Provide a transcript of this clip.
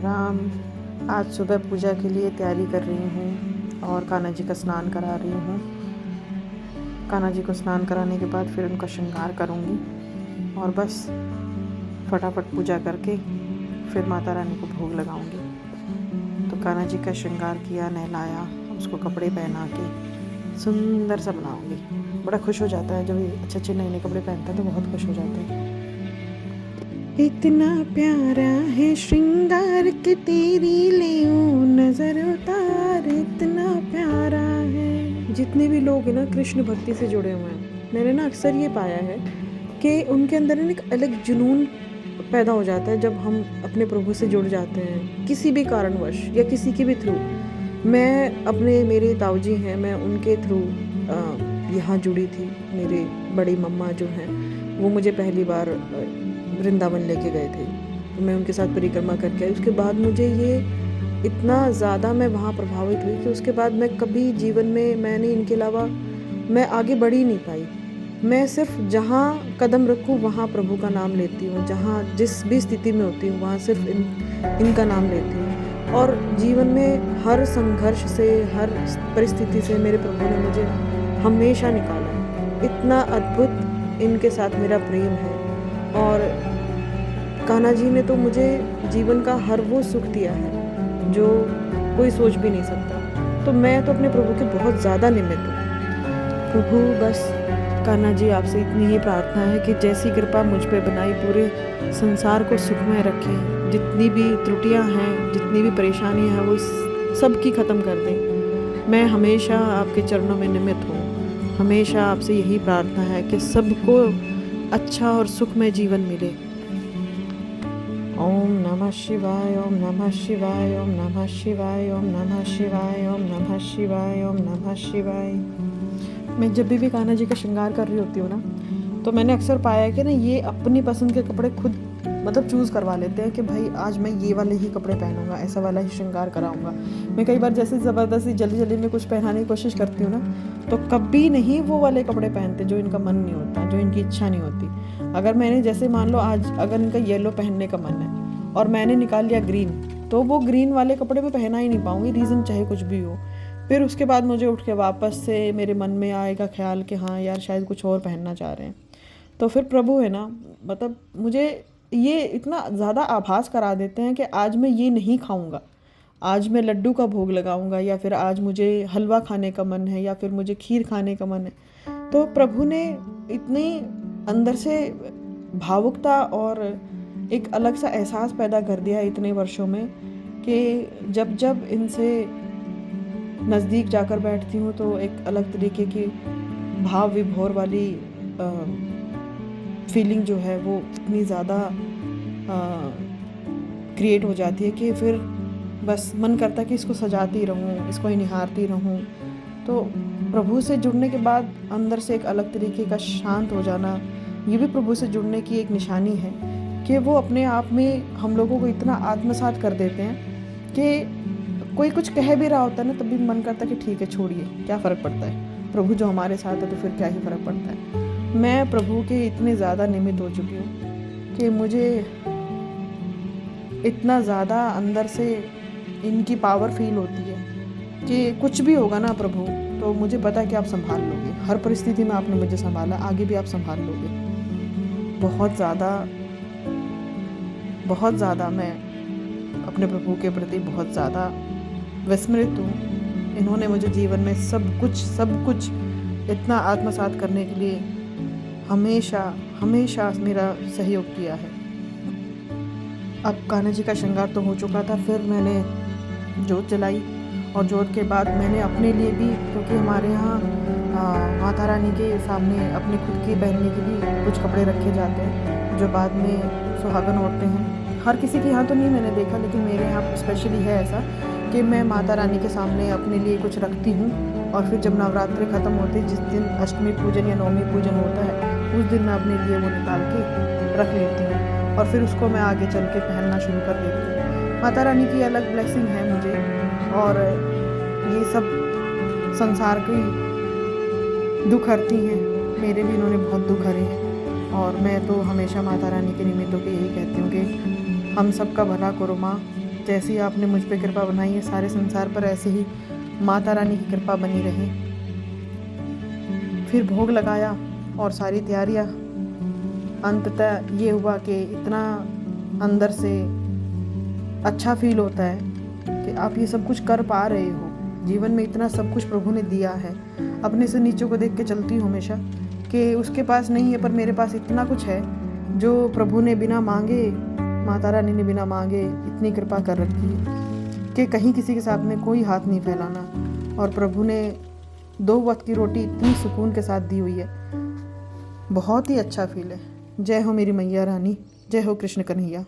राम। आज सुबह पूजा के लिए तैयारी कर रही हूँ और कान्हा जी का स्नान करा रही हूँ। कान्हा जी को स्नान कराने के बाद फिर उनका श्रृंगार करूँगी और बस फटाफट पूजा करके फिर माता रानी को भोग लगाऊंगी। तो कान्हा जी का श्रृंगार किया, नहलाया, उसको कपड़े पहना के सुंदर सा बनाऊंगी। बड़ा खुश हो जाता है जब ये अच्छे अच्छे नए नए कपड़े पहनता है तो बहुत खुश हो जाता है। इतना प्यारा है श्रृंगार के तेरी ले नजर उतार, इतना प्यारा है। जितने भी लोग हैं ना कृष्ण भक्ति से जुड़े हुए हैं, मैंने ना अक्सर ये पाया है कि उनके अंदर एक अलग जुनून पैदा हो जाता है जब हम अपने प्रभु से जुड़ जाते हैं किसी भी कारणवश या किसी के भी थ्रू। मैं मेरे ताऊजी हैं, मैं उनके थ्रू यहाँ जुड़ी थी। मेरे बड़ी मम्मा जो हैं वो मुझे पहली बार वृंदावन लेके गए थे, तो मैं उनके साथ परिक्रमा करके आई। उसके बाद मुझे ये इतना ज़्यादा मैं वहाँ प्रभावित हुई कि उसके बाद मैं कभी जीवन में मैंने इनके अलावा मैं आगे बढ़ ही नहीं पाई। मैं सिर्फ जहाँ कदम रखूँ वहाँ प्रभु का नाम लेती हूँ, जहाँ जिस भी स्थिति में होती हूँ वहाँ सिर्फ इनका नाम लेती हूँ। और जीवन में हर संघर्ष से, हर परिस्थिति से मेरे प्रभु ने मुझे हमेशा निकाला है। इतना अद्भुत इनके साथ मेरा प्रेम है। और कान्हा जी ने तो मुझे जीवन का हर वो सुख दिया है जो कोई सोच भी नहीं सकता। तो मैं तो अपने प्रभु के बहुत ज़्यादा निमित्त हूँ। प्रभु बस कान्हा जी आपसे इतनी ही प्रार्थना है कि जैसी कृपा मुझ पे बनाई पूरे संसार को सुखमय रखें। जितनी भी त्रुटियां हैं, जितनी भी परेशानियां हैं, वो सब की ख़त्म कर दें। मैं हमेशा आपके चरणों में निमित्त हूँ। हमेशा आपसे यही प्रार्थना है कि सबको अच्छा और सुखमय जीवन मिले। ओम नमः शिवाय, ओम नमः शिवाय, ओम नमः शिवाय, ओम नमः शिवाय, ओम नमः शिवाय, ओम नमः शिवाय। मैं जब भी कान्हा जी का श्रृंगार कर रही होती हूँ ना, तो मैंने अक्सर पाया है कि ना ये अपनी पसंद के कपड़े खुद चूज़ करवा लेते हैं कि भाई आज मैं ये वाले ही कपड़े पहनूंगा, ऐसा वाला ही श्रृंगार कराऊंगा। मैं कई बार जैसे ज़बरदस्ती जल्दी जल्दी में कुछ पहनाने की कोशिश करती हूँ ना, तो कभी नहीं वो वाले कपड़े पहनते जो इनका मन नहीं होता, जो इनकी इच्छा नहीं होती। अगर मैंने जैसे मान लो आज अगर इनका येलो पहनने का मन है और मैंने निकाल लिया ग्रीन, तो वो ग्रीन वाले कपड़े मैं पहना ही नहीं पाऊँगी, रीज़न चाहे कुछ भी हो। फिर उसके बाद मुझे उठ के वापस से मेरे मन में आएगा ख्याल कि हाँ यार शायद कुछ और पहनना चाह रहे हैं। तो फिर प्रभु है ना, मुझे ये इतना ज़्यादा आभास करा देते हैं कि आज मैं ये नहीं खाऊंगा, आज मैं लड्डू का भोग लगाऊंगा, या फिर आज मुझे हलवा खाने का मन है, या फिर मुझे खीर खाने का मन है। तो प्रभु ने इतनी अंदर से भावुकता और एक अलग सा एहसास पैदा कर दिया इतने वर्षों में कि जब जब इनसे नज़दीक जाकर बैठती हूँ तो एक अलग तरीके की भाव विभोर वाली फीलिंग जो है वो इतनी ज़्यादा क्रिएट हो जाती है कि फिर बस मन करता है कि इसको सजाती रहूँ, इसको ही निहारती रहूँ। तो प्रभु से जुड़ने के बाद अंदर से एक अलग तरीके का शांत हो जाना, ये भी प्रभु से जुड़ने की एक निशानी है कि वो अपने आप में हम लोगों को इतना आत्मसात कर देते हैं कि कोई कुछ कह भी रहा होता है ना, तब भी मन करता है कि ठीक है छोड़िए, क्या फ़र्क पड़ता है, प्रभु जो हमारे साथ है तो फिर क्या ही फ़र्क पड़ता है। मैं प्रभु के इतने ज़्यादा निमित्त हो चुकी हूँ कि मुझे इतना ज़्यादा अंदर से इनकी पावर फील होती है कि कुछ भी होगा ना प्रभु, तो मुझे पता है कि आप संभाल लोगे। हर परिस्थिति में आपने मुझे संभाला, आगे भी आप संभाल लोगे। बहुत ज़्यादा मैं अपने प्रभु के प्रति बहुत ज़्यादा विस्मृत हूँ। इन्होंने मुझे जीवन में सब कुछ इतना आत्मसात करने के लिए हमेशा मेरा सहयोग किया है। अब कान्हा जी का श्रृंगार तो हो चुका था, फिर मैंने जोत जलाई और जोत के बाद मैंने अपने लिए भी, क्योंकि हमारे यहाँ माता रानी के सामने अपने खुद की पहनने के लिए कुछ कपड़े रखे जाते हैं जो बाद में सुहागन औरतें हैं। हर किसी के यहाँ तो नहीं मैंने देखा, लेकिन मेरे यहाँ स्पेशली है ऐसा कि मैं माता रानी के सामने अपने लिए कुछ रखती हूँ और फिर जब नवरात्रि ख़त्म होते, जिस दिन अष्टमी पूजन या नवमी पूजन होता है, उस दिन मैं अपने लिए वो निकाल के रख लेती हूँ और फिर उसको मैं आगे चल के पहनना शुरू कर देती हूँ। माता रानी की अलग ब्लेसिंग है मुझे, और ये सब संसार की दुख हरती हैं, मेरे भी इन्होंने बहुत दुख हरे हैं। और मैं तो हमेशा माता रानी के निमित्त होकर यही कहती हूँ कि हम सबका भला करो माँ, जैसी आपने मुझ पे कृपा बनाई है सारे संसार पर ऐसे ही माता रानी की कृपा बनी रहे। फिर भोग लगाया और सारी तैयारियाँ, अंततः ये हुआ कि इतना अंदर से अच्छा फील होता है कि आप ये सब कुछ कर पा रहे हो। जीवन में इतना सब कुछ प्रभु ने दिया है। अपने से नीचों को देख के चलती हूँ हमेशा कि उसके पास नहीं है पर मेरे पास इतना कुछ है जो प्रभु ने बिना मांगे, माता रानी ने बिना मांगे इतनी कृपा कर रखी है कि कहीं किसी के सामने कोई हाथ नहीं फैलाना। और प्रभु ने 2 वक्त की रोटी इतनी सुकून के साथ दी हुई है, बहुत ही अच्छा फील है। जय हो मेरी मैया रानी, जय हो कृष्ण कन्हैया।